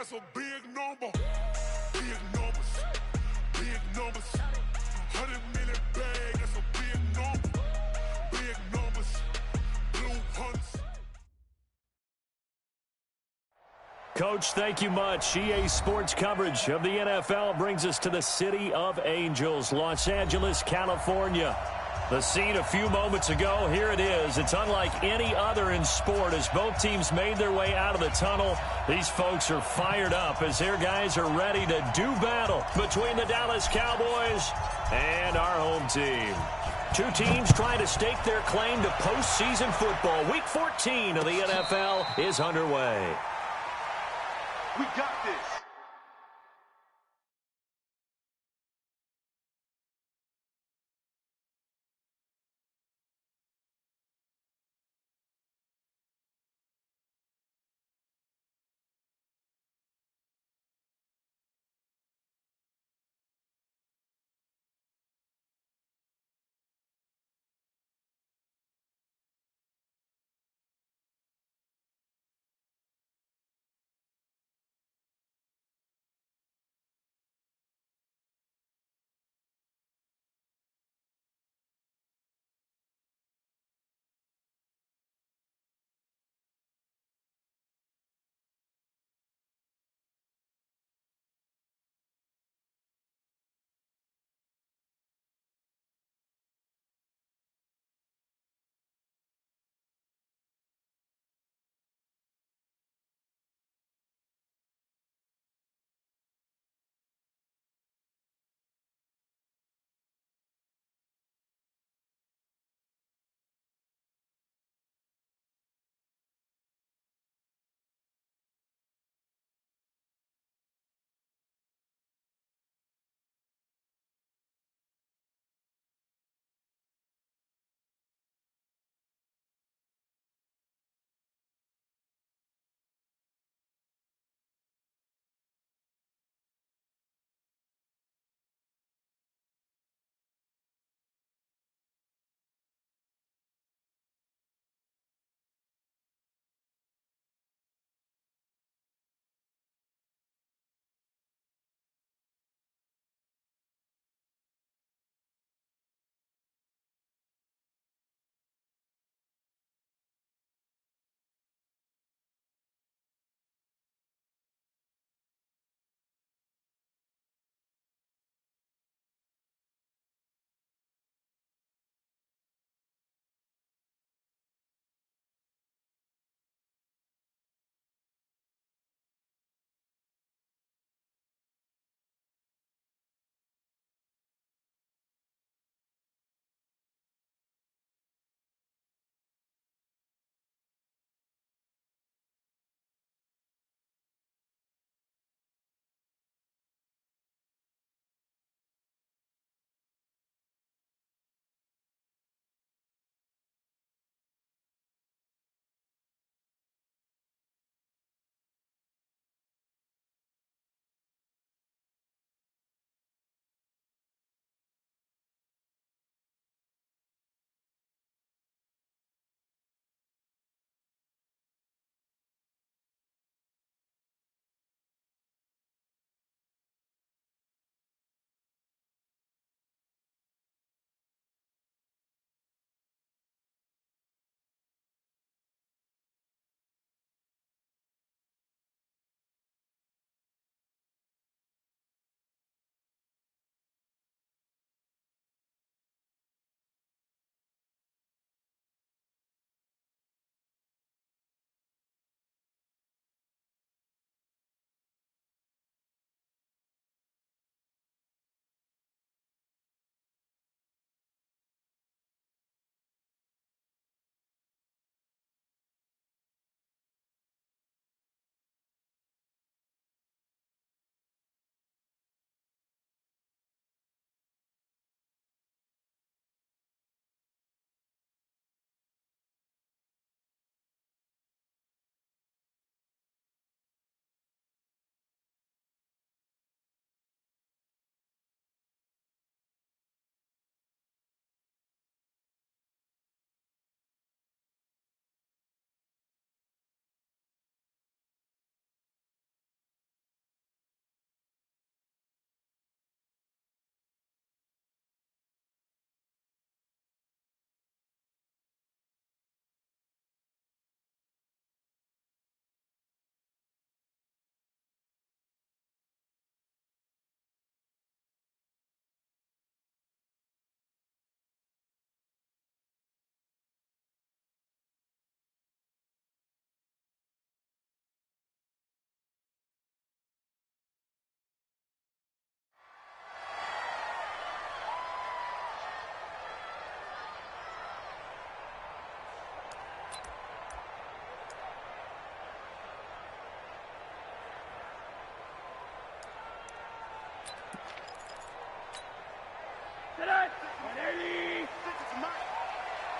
That's a big number. Big numbers. Big numbers. 100 million bag. That's a big number. Big numbers. Blue hunts. Coach, thank you much. EA Sports coverage of the NFL brings us to the City of Angels, Los Angeles, California. The scene a few moments ago, here it is. It's unlike any other in sport as both teams made their way out of the tunnel. These folks are fired up as their guys are ready to do battle between the Dallas Cowboys and our home team. Two teams trying to stake their claim to postseason football. Week 14 of the NFL is underway. We got this.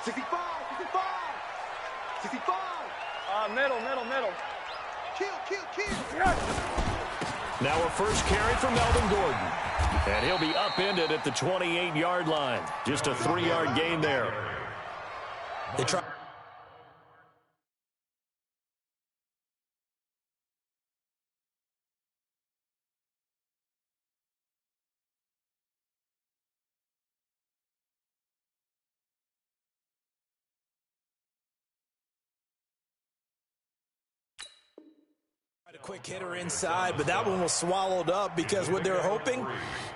65, 65, 65. Middle. Kill. Now a first carry for Melvin Gordon. And he'll be upended at the 28-yard line. Just a 3-yard gain there. They try. A quick hitter inside, but that one was swallowed up because what they're hoping,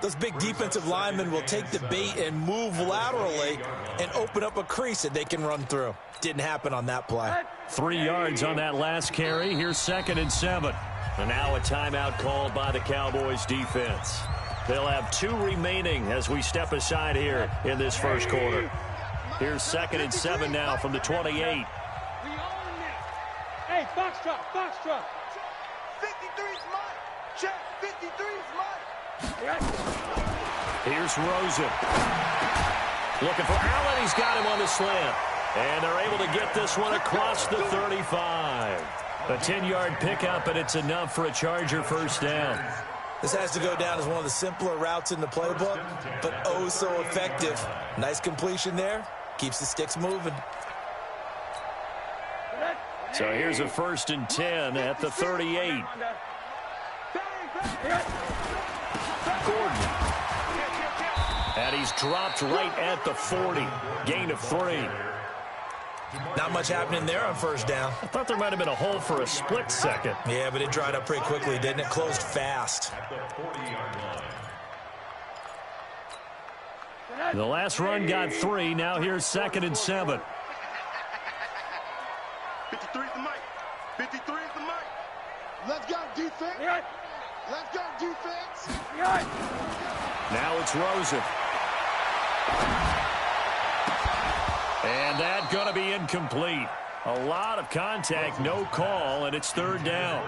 those big defensive linemen will take the bait and move laterally and open up a crease that they can run through. Didn't happen on that play. 3 yards on that last carry. Here's 2nd and 7. And now a timeout called by the Cowboys defense. They'll have 2 remaining as we step aside here in this first quarter. Here's 2nd and 7 now from the 28. Hey, box truck. 53's mine. Check. 53's mine. Here's Rosen. Looking for Allen. He's got him on the slant. And they're able to get this one across the 35. A 10-yard pickup, and it's enough for a Charger first down. This has to go down as one of the simpler routes in the playbook, but oh so effective. Nice completion there. Keeps the sticks moving. So here's a 1st and 10 at the 38. Gordon. And he's dropped right at the 40. Gain of 3. Not much happening there on first down. I thought there might have been a hole for a split second. Yeah, but it dried up pretty quickly, didn't it? Closed fast. The last run got 3. Now here's 2nd and 7. 53's the mic. 53's the mic. Let's go, defense. Let's go, defense. Now it's Rosen. And that's going to be incomplete. A lot of contact, no call, and it's 3rd down.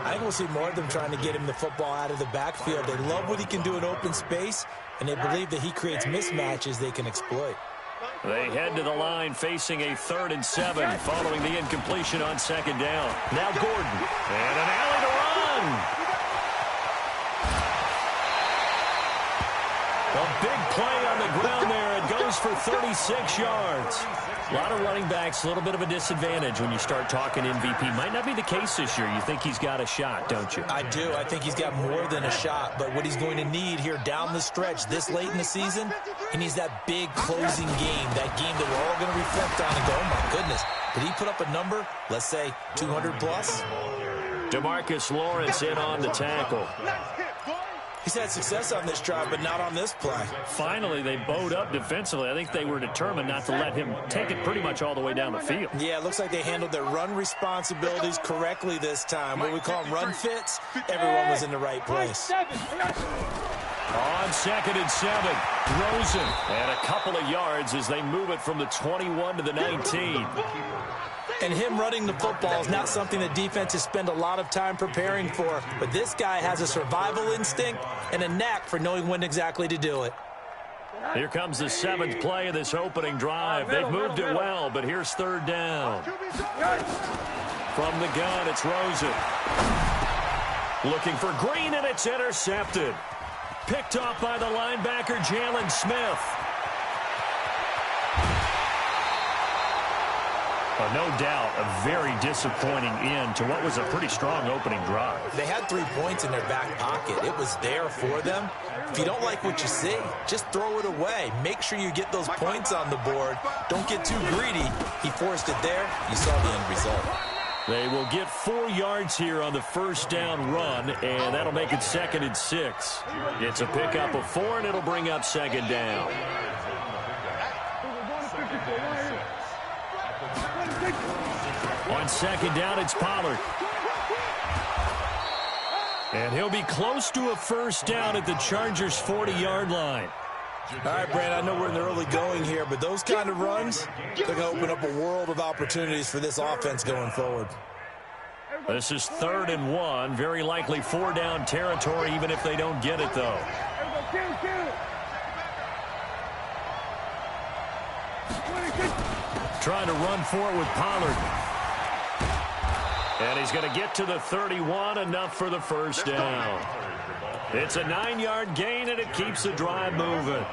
I think we'll see more of them trying to get him the football out of the backfield. They love what he can do in open space, and they believe that he creates mismatches they can exploit. They head to the line facing a 3rd and 7 following the incompletion on 2nd down. Now Gordon. And an alley to run. A big play on the ground there. It goes for 36 yards. A lot of running backs, a little bit of a disadvantage when you start talking MVP. Might not be the case this year. You think he's got a shot, don't you? I do. I think he's got more than a shot. But what he's going to need here down the stretch this late in the season, he needs that big closing game, that game that we're all going to reflect on and go, oh, my goodness, did he put up a number, let's say, 200 plus? DeMarcus Lawrence in on the tackle. He's had success on this drive, but not on this play. Finally, they bowed up defensively. I think they were determined not to let him take it pretty much all the way down the field. Yeah, it looks like they handled their run responsibilities correctly this time. What we call them run fits, everyone was in the right place. On 2nd and 7, Rosen. And a couple of yards as they move it from the 21 to the 19. And him running the football is not something that defenses spend a lot of time preparing for. But this guy has a survival instinct and a knack for knowing when exactly to do it. Here comes the 7th play of this opening drive. They've moved it well, but here's 3rd down. From the gun, it's Rosen. Looking for Green, and it's intercepted. Picked off by the linebacker, Jalen Smith. No doubt, a very disappointing end to what was a pretty strong opening drive. They had 3 points in their back pocket. It was there for them. If you don't like what you see, just throw it away. Make sure you get those points on the board. Don't get too greedy. He forced it there. You saw the end result. They will get 4 yards here on the first down run, and that'll make it 2nd and 6. It's a pickup of 4, and it'll bring up 2nd down. On 2nd down, it's Pollard. And he'll be close to a first down at the Chargers' 40-yard line. All right, Brad, I know we're in the early going here, but those kind of runs, they're going to open up a world of opportunities for this offense going forward. This is 3rd and 1. Very likely 4-down territory, even if they don't get it, though. Trying to run for it with Pollard. And he's going to get to the 31, enough for the first down. It's a 9-yard gain, and it keeps the drive moving.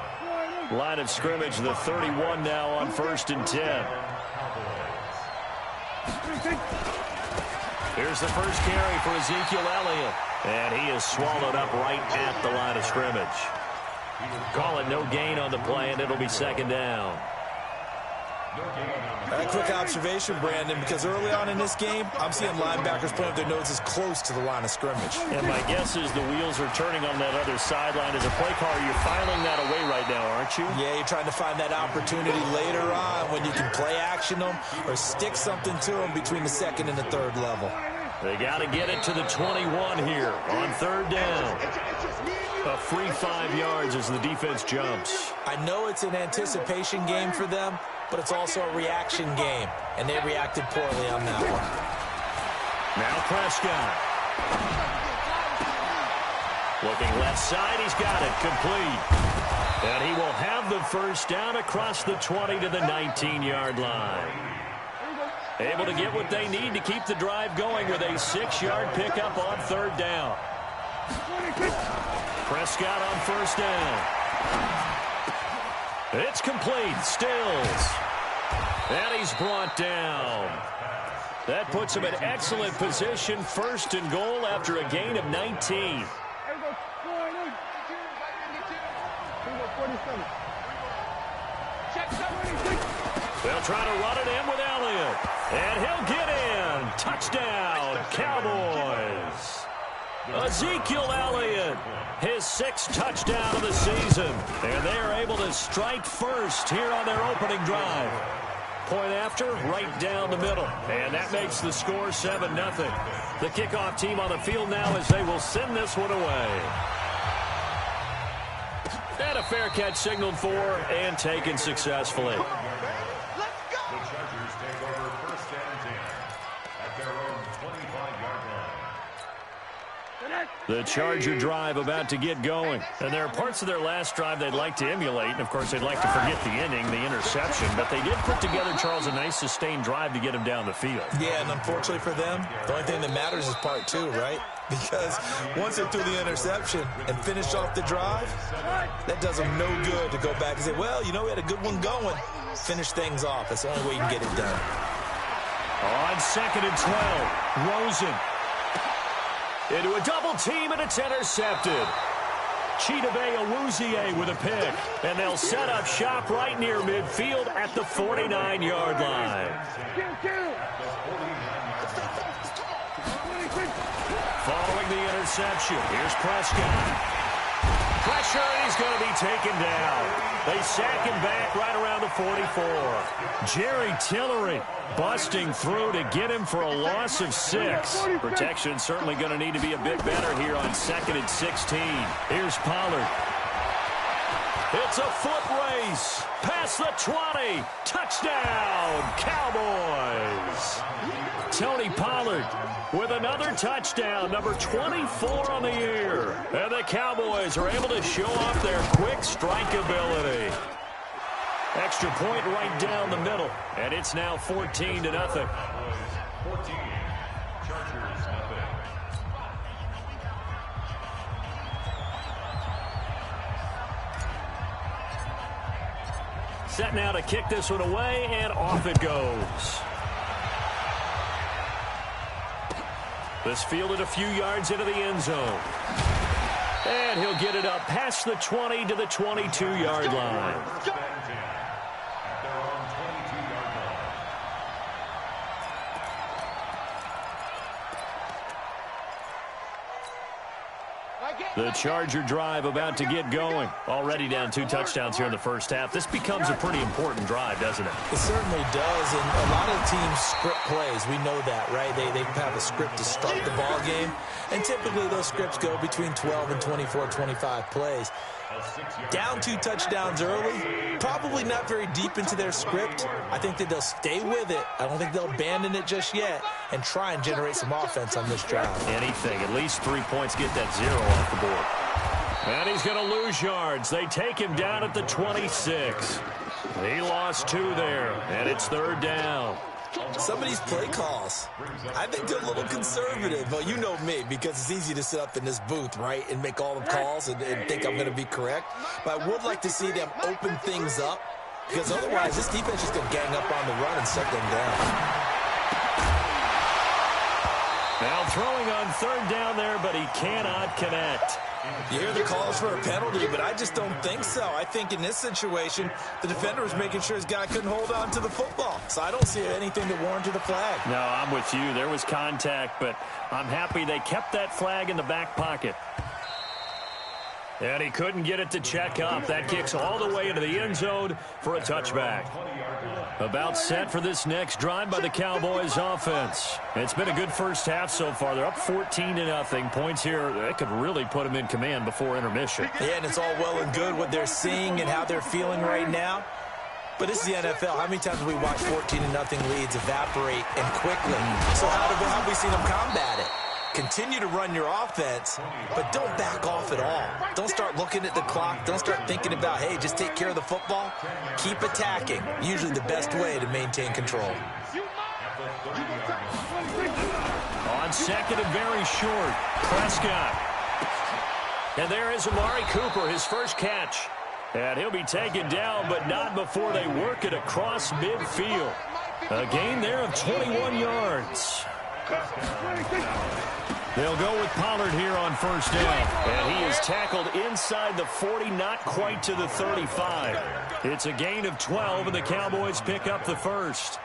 Line of scrimmage, the 31 now on 1st and 10. Here's the first carry for Ezekiel Elliott. And he is swallowed up right at the line of scrimmage. Call it no gain on the play, and it'll be 2nd down. A quick observation, Brandon, because early on in this game, I'm seeing linebackers point their noses close to the line of scrimmage. And my guess is the wheels are turning on that other sideline. As a play caller, you're filing that away right now, aren't you? Yeah, you're trying to find that opportunity later on when you can play action them or stick something to them between the 2nd and the 3rd level. They got to get it to the 21 here on 3rd down. A free 5 yards as the defense jumps. I know it's an anticipation game for them, but it's also a reaction game, and they reacted poorly on that one. Now Prescott. Looking left side, he's got it, complete. And he will have the first down across the 20 to the 19-yard line. Able to get what they need to keep the drive going with a 6-yard pickup on 3rd down. Prescott on 1st down. It's complete. Stills. And he's brought down. That puts him in excellent position. 1st and goal after a gain of 19. They'll try to run it in with Elliott. And he'll get in. Touchdown, Cowboys. Ezekiel Elliott, his 6th touchdown of the season. And they are able to strike first here on their opening drive. Point after, right down the middle. And that makes the score 7-0. The kickoff team on the field now as they will send this one away. And a fair catch signaled for and taken successfully. The Charger drive about to get going. And there are parts of their last drive they'd like to emulate. And, of course, they'd like to forget the inning, the interception. But they did put together, Charles, a nice sustained drive to get him down the field. Yeah, and unfortunately for them, the only thing that matters is part 2, right? Because once they threw the interception and finished off the drive, that does them no good to go back and say, well, you know, we had a good one going. Finish things off. That's the only way you can get it done. On 2nd and 12, Rosen. Into a double team, and it's intercepted. Chidobe Awuzie with a pick. And they'll set up shop right near midfield at the 49-yard line. Following the interception, here's Prescott. Pressure, and he's going to be taken down. They sack him back right around the 44. Jerry Tillery busting through to get him for a loss of 6. Protection certainly going to need to be a bit better here on 2nd and 16. Here's Pollard. It's a foot race. Past the 20. Touchdown, Cowboys. Tony Pollard with another touchdown, number 24 on the year. And the Cowboys are able to show off their quick strike ability. Extra point right down the middle. And it's now 14-0. 14. Chargers nothing. Set now to kick this one away, and off it goes. This fielded a few yards into the end zone. And he'll get it up past the 20 to the 22-yard line. The Charger drive about to get going. Already down 2 touchdowns here in the first half. This becomes a pretty important drive, doesn't it? It certainly does, and a lot of teams script plays. We know that, right? They have a script to start the ball game, and typically those scripts go between 12 and 24, 25 plays. Down 2 touchdowns early, probably not very deep into their script. I think that they'll stay with it. I don't think they'll abandon it just yet and try and generate some offense on this drive. Anything, at least 3 points, get that 0 off the board. And he's going to lose yards. They take him down at the 26. He lost 2 there, and it's 3rd down. Some of these play calls, I think they're a little conservative. Well, you know me, because it's easy to sit up in this booth, right, and make all the calls and think I'm going to be correct. But I would like to see them open things up, because otherwise this defense is going to gang up on the run and shut them down. Now throwing on 3rd down there, but he cannot connect. You hear the calls for a penalty, but I just don't think so. I think in this situation, the defender was making sure his guy couldn't hold on to the football. So I don't see anything that warranted a flag. No, I'm with you. There was contact, but I'm happy they kept that flag in the back pocket. And he couldn't get it to check up. That kicks all the way into the end zone for a touchback. About set for this next drive by the Cowboys offense. It's been a good first half so far. They're up 14-0. Points here, that could really put them in command before intermission. Yeah, and it's all well and good what they're seeing and how they're feeling right now. But this is the NFL. How many times have we watched 14-0 leads evaporate and quickly? So how have we seen them combat it? Continue to run your offense, but don't back off at all. Don't start looking at the clock. Don't start thinking about, hey, just take care of the football. Keep attacking. Usually the best way to maintain control. On second and very short, Prescott. And there is Amari Cooper, his first catch. And he'll be taken down, but not before they work it across midfield. A gain there of 21 yards. They'll go with Pollard here on 1st down. And he is tackled inside the 40, not quite to the 35. It's a gain of 12, and the Cowboys pick up the first.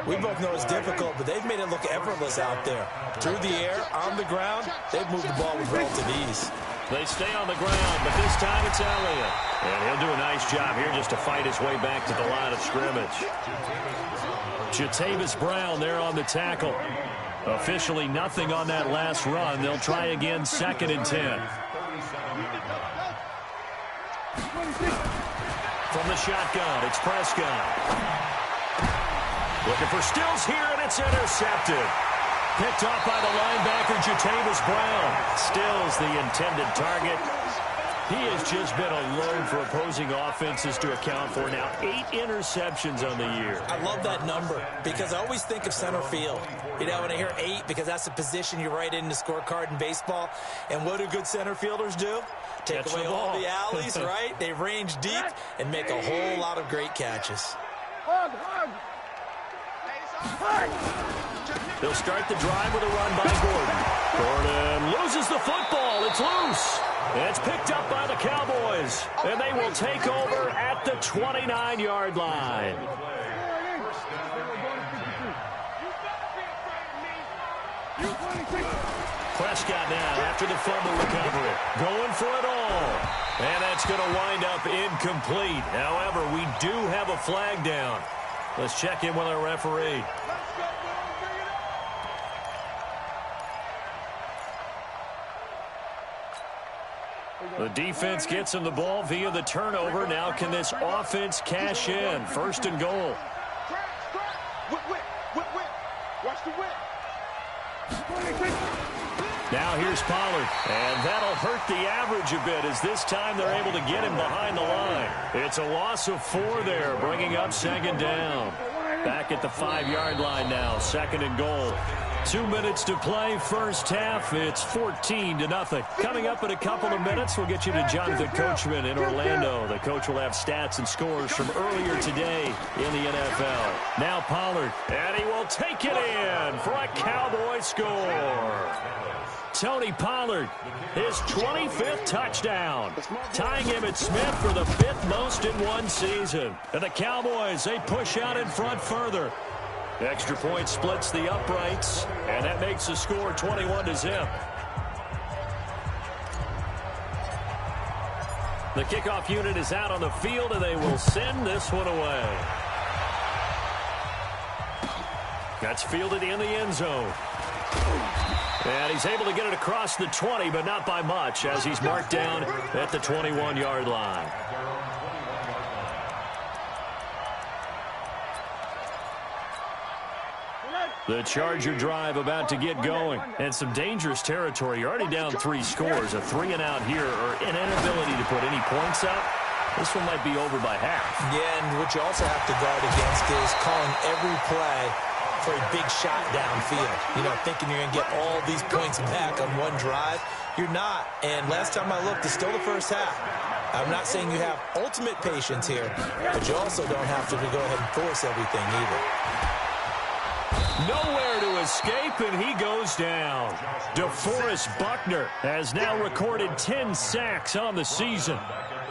We both know it's difficult, but they've made it look effortless out there. Through the air, on the ground, they've moved the ball with relative ease. They stay on the ground, but this time it's Elliott. And he'll do a nice job here just to fight his way back to the line of scrimmage. Jatavis Brown there on the tackle. Officially nothing on that last run. They'll try again 2nd and 10. From the shotgun, it's Prescott. Looking for Stills here, and it's intercepted. Picked off by the linebacker, Jatavis Brown. Stills the intended target. He has just been a load for opposing offenses to account for now. 8 interceptions on the year. I love that number because I always think of center field. You know, when I hear 8, because that's the position you write in the scorecard in baseball. And what do good center fielders do? Take away all the alleys, right? They range deep and make a whole lot of great catches. They'll start the drive with a run by Gordon. Gordon loses the football. It's loose. It's picked up by the Cowboys, and they will take over at the 29-yard line. Prescott now after the fumble recovery. Going for it all. And that's going to wind up incomplete. However, we do have a flag down. Let's check in with our referee. The defense gets him the ball via the turnover. Now can this offense cash in? 1st and goal. Watch the whip. Now here's Pollard. And that'll hurt the average a bit as this time they're able to get him behind the line. It's a loss of 4 there, bringing up 2nd down. Back at the 5-yard line now, 2nd and goal. 2 minutes to play, first half. It's 14-0. Coming up in a couple of minutes, we'll get you to Jonathan Coachman in Orlando. The coach will have stats and scores from earlier today in the NFL. Now Pollard, and he will take it in for a Cowboy score. Tony Pollard, his 25th touchdown, tying him at Smith for the 5th most in one season. And the Cowboys, they push out in front further. Extra point splits the uprights, and that makes the score 21-0. The kickoff unit is out on the field, and they will send this one away. That's fielded in the end zone. And he's able to get it across the 20, but not by much, as he's marked down at the 21-yard line. The Charger drive about to get going. And some dangerous territory. You're already down 3 scores. A 3-and-out here, or an inability to put any points up. This one might be over by half. Yeah, and what you also have to guard against is calling every play for a big shot downfield. You know, thinking you're going to get all these points back on one drive. You're not. And last time I looked, it's still the first half. I'm not saying you have ultimate patience here, but you also don't have to go ahead and force everything either. Nowhere to escape, and he goes down. DeForest Buckner has now recorded 10 sacks on the season.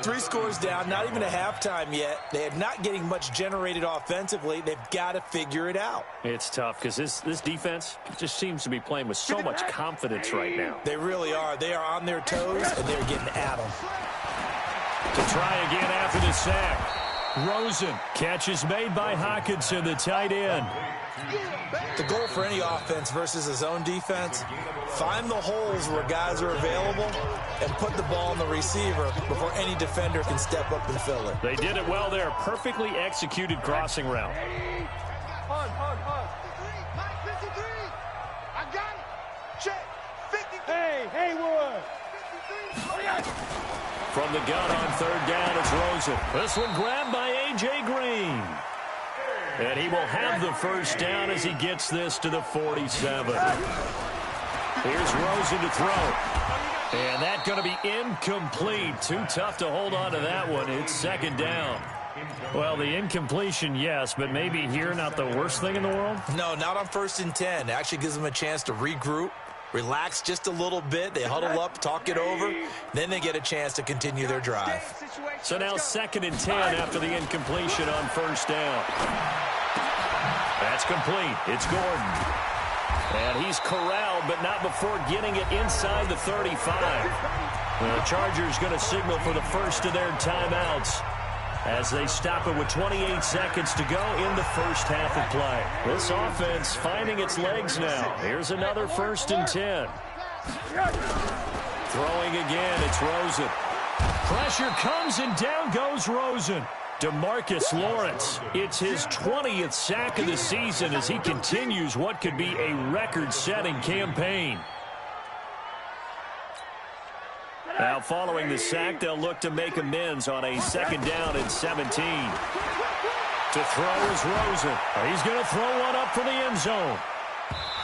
3 scores down, not even a halftime yet. They are not getting much generated offensively. They've got to figure it out. It's tough because this defense just seems to be playing with so much confidence right now. They really are. They are on their toes, and they're getting at them. To try again after the sack. Rosen. Catch is made by Hockenson, the tight end. The goal for any offense versus a zone defense, find the holes where guys are available and put the ball on the receiver before any defender can step up and fill it. They did it well there. Perfectly executed crossing route. Hard. 53. I got it. Check. 53. Hey, Haywood. 53. From the gun on third down, it's Rosen. This one grabbed by A.J. Green. And he will have the first down as he gets this to the 47. Here's Rosen to throw. And that's going to be incomplete. Too tough to hold on to that one. It's second down. Well, the incompletion, yes, but maybe here not the worst thing in the world? No, not on 1st and 10. It actually gives them a chance to regroup, relax just a little bit. They huddle up, talk it over. Then they get a chance to continue their drive. So now 2nd and 10 after the incompletion on first down. That's complete. It's Gordon. And he's corralled, but not before getting it inside the 35. The Chargers going to signal for the first of their timeouts as they stop it with 28 seconds to go in the first half of play. This offense finding its legs now. Here's another 1st and 10. Throwing again, it's Rosen. Pressure comes and down goes Rosen. DeMarcus Lawrence, it's his 20th sack of the season as he continues what could be a record-setting campaign. Now following the sack, they'll look to make amends on a 2nd down and 17. To throw is Rosen. He's going to throw one up for the end zone.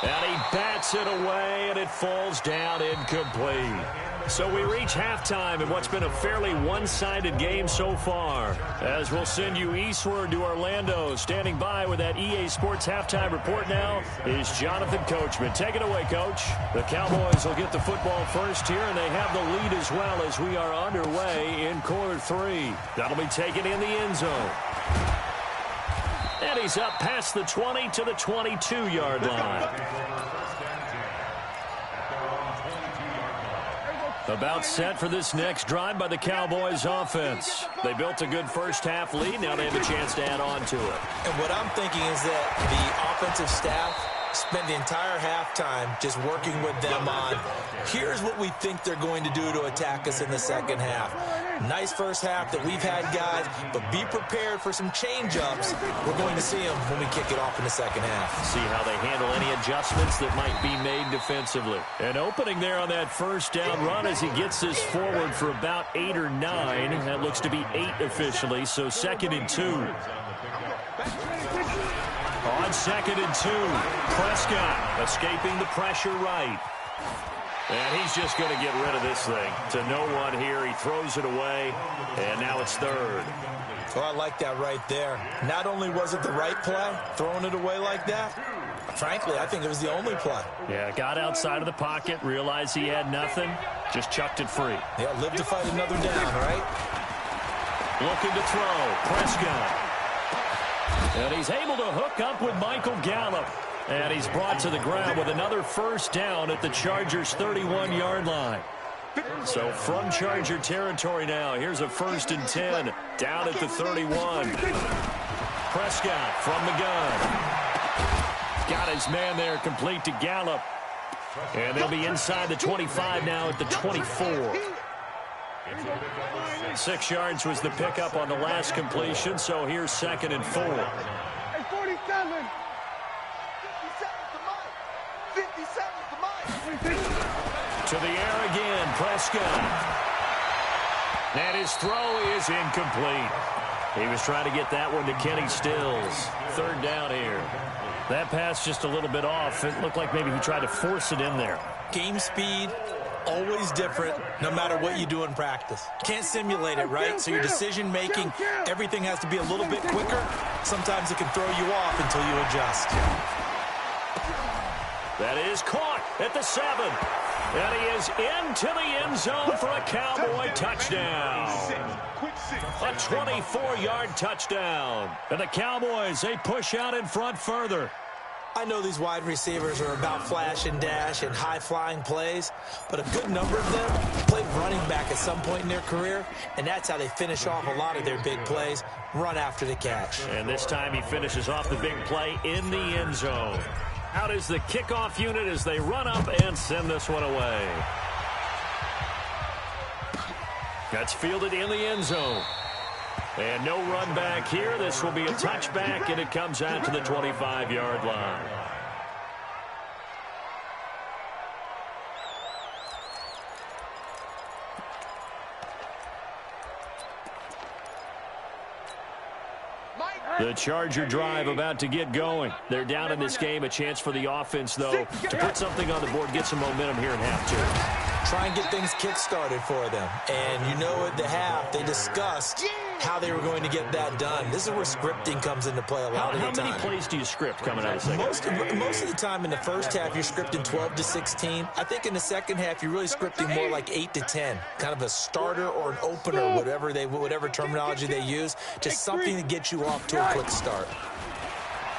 And he bats it away, and it falls down incomplete. So we reach halftime in what's been a fairly one-sided game so far. As we'll send you eastward to Orlando. Standing by with that EA Sports halftime report now is Jonathan Coachman. Take it away, Coach. The Cowboys will get the football first here, and they have the lead as well as we are underway in quarter 3. That'll be taken in the end zone. And he's up past the 20 to the 22-yard line. About set for this next drive by the Cowboys offense. They built a good first half lead. Now they have a chance to add on to it. And what I'm thinking is that the offensive staff spend the entire halftime just working with them on, here's what we think they're going to do to attack us in the second half. Nice first half that we've had, guys, but be prepared for some change-ups. We're going to see them when we kick it off in the second half. See how they handle any adjustments that might be made defensively. An opening there on that first down run as he gets this forward for about 8 or 9. That looks to be 8 officially, so 2nd and 2. On 2nd and 2, Prescott escaping the pressure right. And he's just going to get rid of this thing. To no one here, he throws it away, and now it's 3rd. Well, I like that right there. Not only was it the right play, throwing it away like that, frankly, I think it was the only play. Yeah, got outside of the pocket, realized he had nothing, just chucked it free. Yeah, live to fight another down, right? Looking to throw, Prescott. And he's able to hook up with Michael Gallup. And he's brought to the ground with another first down at the Chargers' 31-yard line. So from Charger territory now, here's a 1st and 10 down at the 31. Prescott from the gun. Got his man there complete to Gallup. And they'll be inside the 25 now at the 24. 6 yards was the pickup on the last completion, so here's 2nd and 4. Hey, 47. 57 To the air again, Prescott. And his throw is incomplete. He was trying to get that one to Kenny Stills. Third down here. That pass just a little bit off. It looked like maybe he tried to force it in there. Game speed, always different, no matter what you do in practice. Can't simulate it, right? So your decision-making, everything has to be a little bit quicker. Sometimes it can throw you off until you adjust. That is caught at the 7. And he is into the end zone for a Cowboy touchdown. A 24-yard touchdown. And the Cowboys, they push out in front further. I know these wide receivers are about flash and dash and high-flying plays, but a good number of them played running back at some point in their career, and that's how they finish off a lot of their big plays, run after the catch. And this time he finishes off the big play in the end zone. Out is the kickoff unit as they run up and send this one away. That's fielded in the end zone. And no run back here. This will be a touchback, and it comes out to the 25-yard line. The Charger drive about to get going. They're down in this game. A chance for the offense, though, to put something on the board, get some momentum here in half two. Try and get things kick-started for them. And you know at the half, they discussed how they were going to get that done. This is where scripting comes into play a lot of the time. How many plays do you script coming out of the second? Most of the time in the first half, you're scripting 12 to 16. I think in the second half, you're really scripting more like 8 to 10. Kind of a starter or an opener, whatever terminology they use. Just something to get you off to a quick start.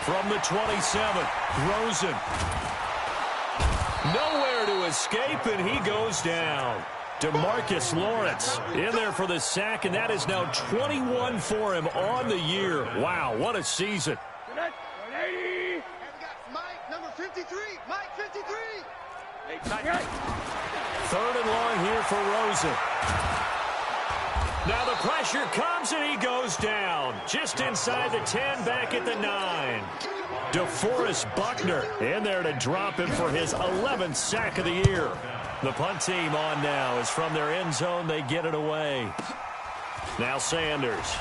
From the 27, Rosen. Nowhere to escape, and he goes down. DeMarcus Lawrence in there for the sack, and that is now 21 for him on the year. Wow, what a season. 180. Mike, number 53. Mike, 53. Third and long here for Rosen. Now the pressure comes, and he goes down. Just inside the 10, back at the 9. DeForest Buckner in there to drop him for his 11th sack of the year. The punt team on now is from their end zone. They get it away. Now Sanders.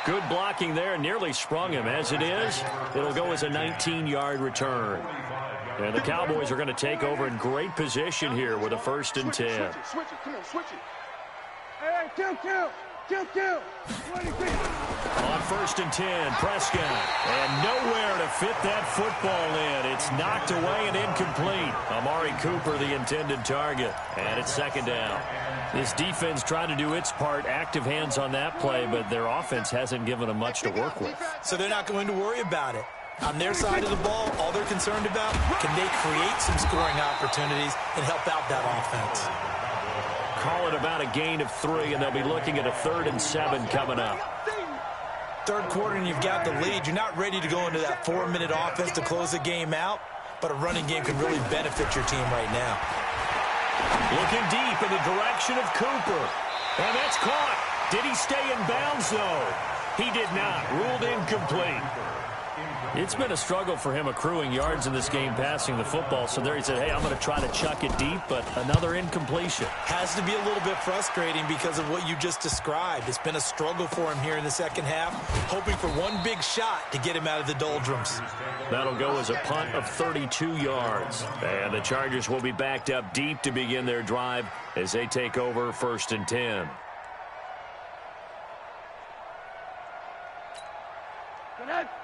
Good blocking there. Nearly sprung him. As it is, it'll go as a 19-yard return. And the Cowboys are going to take over in great position here with a 1st and 10. Switch it. Come on, switch it. Hey, kill. On 1st and 10, Prescott. And nowhere to fit that football in. It's knocked away and incomplete. Amari Cooper, the intended target. And it's 2nd down. This defense tried to do its part. Active hands on that play, but their offense hasn't given them much to work with. So they're not going to worry about it. On their side of the ball, all they're concerned about, can they create some scoring opportunities and help out that offense? Call it about a gain of 3, and they'll be looking at a 3rd and 7 coming up. Third quarter, and you've got the lead. You're not ready to go into that 4-minute offense to close the game out, but a running game can really benefit your team right now. Looking deep in the direction of Cooper. And that's caught. Did he stay in bounds, though? He did not. Ruled incomplete. It's been a struggle for him accruing yards in this game passing the football. So there he said, hey, I'm going to try to chuck it deep, but another incompletion. Has to be a little bit frustrating because of what you just described. It's been a struggle for him here in the second half, hoping for one big shot to get him out of the doldrums. That'll go as a punt of 32 yards. And the Chargers will be backed up deep to begin their drive as they take over 1st and 10.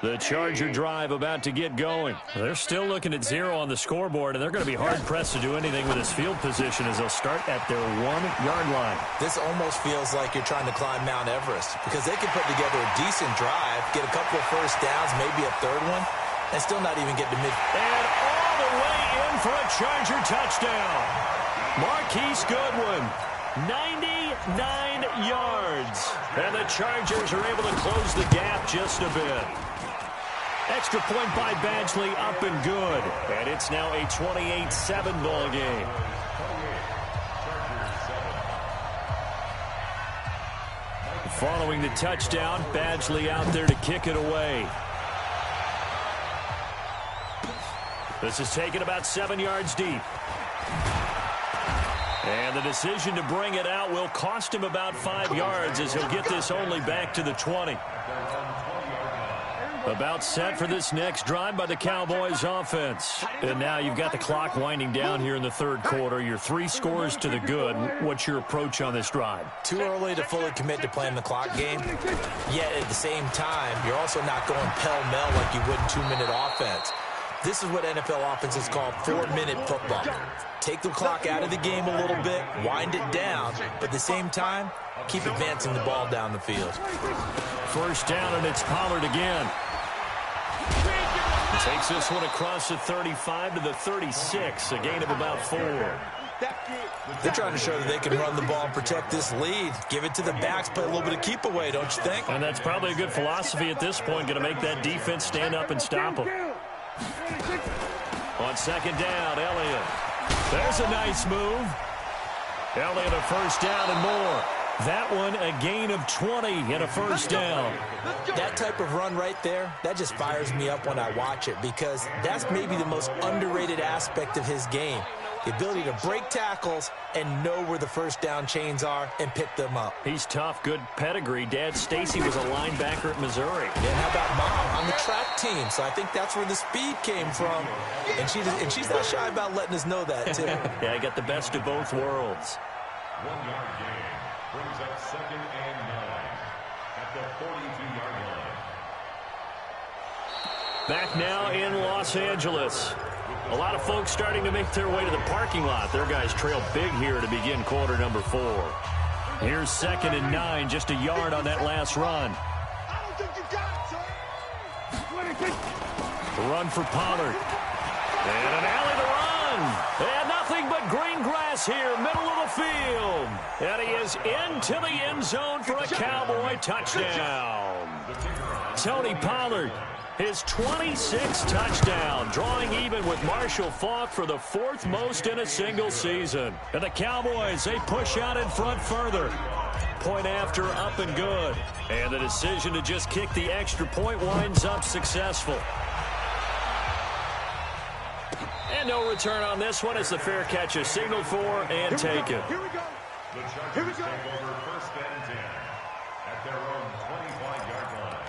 The Charger drive about to get going. They're still looking at 0 on the scoreboard, and they're going to be hard-pressed to do anything with his field position as they'll start at their 1-yard line. This almost feels like you're trying to climb Mount Everest because they can put together a decent drive, get a couple of first downs, maybe a 3rd one, and still not even get to mid. And all the way in for a Charger touchdown. Marquise Goodwin, 99 yards. And the Chargers are able to close the gap just a bit. Extra point by Badgley, up and good. And it's now a 28-7 ball game. Following the touchdown, Badgley out there to kick it away. This is taken about 7 yards deep. And the decision to bring it out will cost him about 5 yards as he'll get this only back to the 20. About set for this next drive by the Cowboys offense. And now you've got the clock winding down here in the third quarter. You're 3 scores to the good. What's your approach on this drive? Too early to fully commit to playing the clock game. Yet at the same time, you're also not going pell-mell like you would in 2-minute offense. This is what NFL offenses call 4-minute football. Take the clock out of the game a little bit, wind it down, but at the same time, keep advancing the ball down the field. First down, and it's Pollard again. Takes this one across the 35 to the 36, a gain of about 4. They're trying to show that they can run the ball and protect this lead. Give it to the backs, play a little bit of keep away, don't you think? And that's probably a good philosophy at this point, going to make that defense stand up and stop them. On second down, Elliott. There's a nice move. Elliott a first down and more. That one a gain of 20 and a first down. That type of run right there, that just fires me up when I watch it because that's maybe the most underrated aspect of his game. The ability to break tackles and know where the first down chains are and pick them up. He's tough, good pedigree. Dad Stacy was a linebacker at Missouri. And how about Mom on the track team? So I think that's where the speed came from. And she's not shy about letting us know that, too. Yeah, I got the best of both worlds. 1-yard gain brings up 2nd and 9 at the 42-yard line. Back now in Los Angeles. A lot of folks starting to make their way to the parking lot. Their guys trail big here to begin quarter number 4. Here's 2nd and 9, just a yard on that last run. I don't think you got it, son. Run for Pollard. And an alley to run. And nothing but green grass here, middle of the field. And he is into the end zone for a Cowboy touchdown. Tony Pollard, his 26th touchdown, drawing even with Marshall Faulk for the 4th most in a single season. And the Cowboys, they push out in front further. Point after, up and good. And the decision to just kick the extra point winds up successful. And no return on this one as the fair catch is signaled for and taken. Here we go. The Chargers take over 1st and 10 at their own 25-yard line.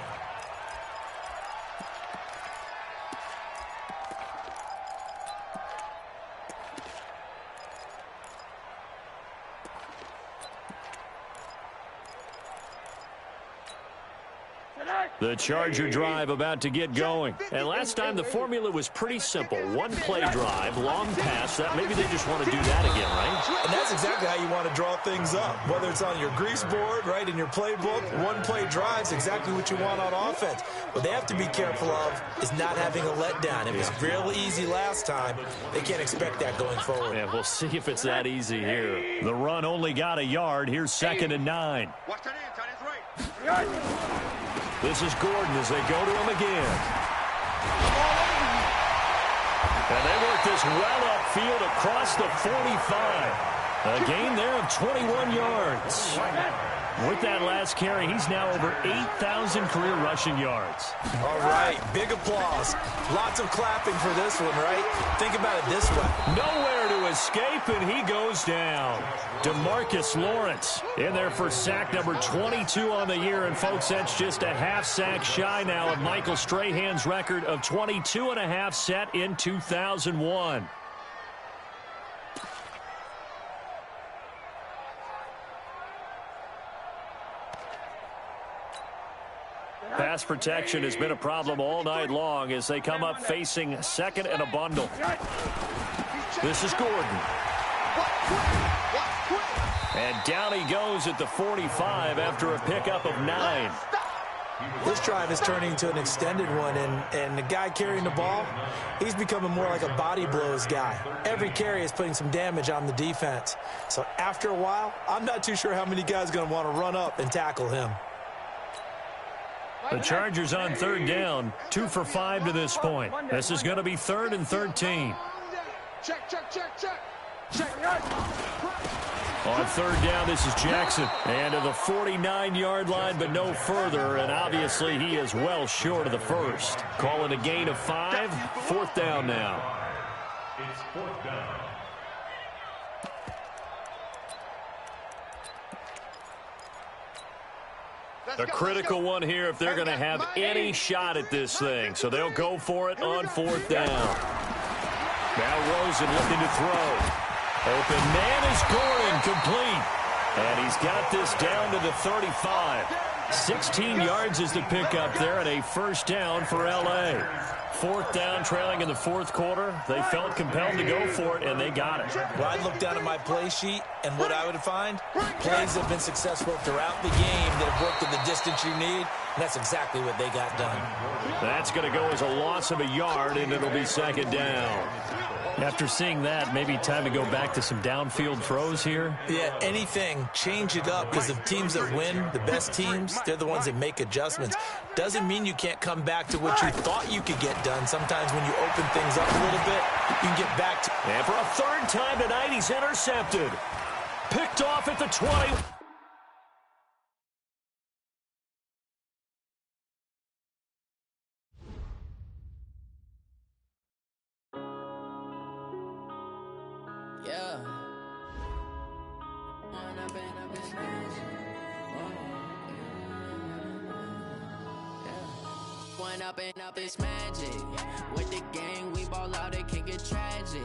The Charger drive about to get going. And last time the formula was pretty simple. One play drive, long pass. That maybe they just want to do that again, right? And that's exactly how you want to draw things up. Whether it's on your grease board, right, in your playbook, one play drive's exactly what you want on offense. What they have to be careful of is not having a letdown. It was real easy last time. They can't expect that going forward. Yeah, we'll see if it's that easy here. The run only got a yard. Here's 2nd and 9. Watch that in, tight end's right. This is Gordon as they go to him again. And they work this well upfield across the 45. A gain there of 21 yards. With that last carry, he's now over 8,000 career rushing yards. All right, big applause. Lots of clapping for this one, right? Think about it this way. Nowhere to escape, and he goes down. DeMarcus Lawrence in there for sack number 22 on the year. And, folks, that's just a half sack shy now of Michael Strahan's record of 22.5 set in 2001. Pass protection has been a problem all night long as they come up facing 2nd and a bundle. This is Gordon. And down he goes at the 45 after a pickup of 9. This drive is turning into an extended one, and the guy carrying the ball, he's becoming more like a body blows guy. Every carry is putting some damage on the defense. So after a while, I'm not too sure how many guys are going to want to run up and tackle him. The Chargers on 3rd down, 2 for 5 to this point. This is going to be 3rd and 13. Check. On 3rd down, this is Jackson. And to the 49-yard line, but no further. And obviously, he is well short of the first. Call it a gain of 5. 4th down now. It's 4th down. A critical one here if they're going to have any shot at this thing. So they'll go for it on 4th down. Now Rosen looking to throw. Open man is Gordon, complete. And he's got this down to the 35. 16 yards is the pickup there and a 1st down for L.A. 4th down, trailing in the 4th quarter. They felt compelled to go for it, and they got it. Well, I'd look down at my play sheet, and what I would find, plays have been successful throughout the game that have worked at the distance you need, and that's exactly what they got done. That's going to go as a loss of a yard, and it'll be 2nd down. After seeing that, maybe time to go back to some downfield throws here. Yeah, anything. Change it up, because the teams that win, the best teams, they're the ones that make adjustments. Doesn't mean you can't come back to what you thought you could get done. Sometimes when you open things up a little bit, you can get back to... And for a 3rd time tonight, he's intercepted. Picked off at the 20. Up this magic with the gang, we ball out, it can get tragic.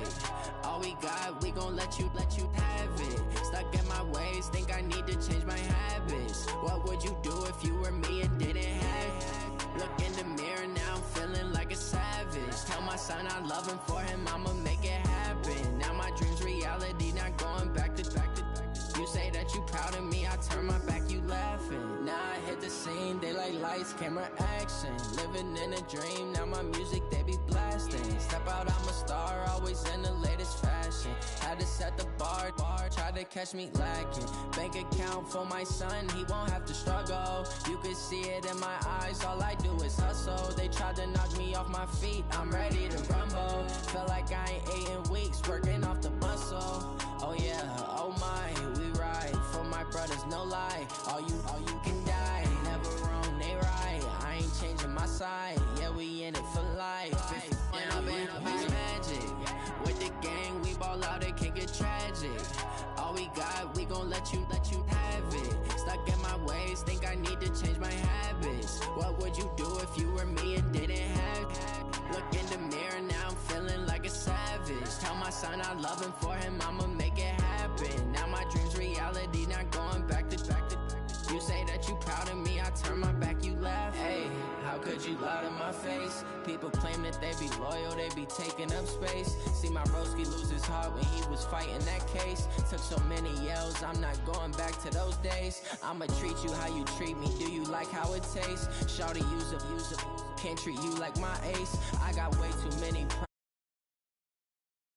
All we got, we gon' let you have it. Stuck in my ways, think I need to change my habits. What would you do if you were me and didn't have it? Look in the mirror now, I'm feeling like a savage. Tell my son I love him, for him I'ma make it happen. Now my dream's reality, not going back to. You say that you proud of me, I turn my back, you laughing. Now I hit the scene, they like lights, camera, action. Living in a dream, now my music, they be blasting. Step out, I'm a star, always in the latest fashion. Had to set the bar, try to catch me lacking. Bank account for my son, he won't have to struggle. You can see it in my eyes, all I do is hustle. They tried to knock me off my feet, I'm ready to rumble. Felt like I ain't ate in weeks, working off the muscle. Oh yeah, oh my, we ride for my brothers, no lie. All you can die, never wrong, they right. I ain't changing my side, yeah, we in it for life. It's magic. With the gang, we ball out, it can get tragic. All we got, we gon' let you have it. Stuck in my ways, think I need to change my habits. What would you do if you were me and didn't have it? Look in the mirror, now I'm feeling like a savage. Tell my son I love him, for him I'ma make it happen. Now my dream's reality, not going back to. You say that you proud of me, I turn my back, you laugh. Hey, how could you lie to my face? People claim that they be loyal, they be taking up space. See my broski lose his heart when he was fighting that case. Took so many yells, I'm not going back to those days. I'ma treat you how you treat me, do you like how it tastes? Shawty, use up, can't treat you like my ace. I got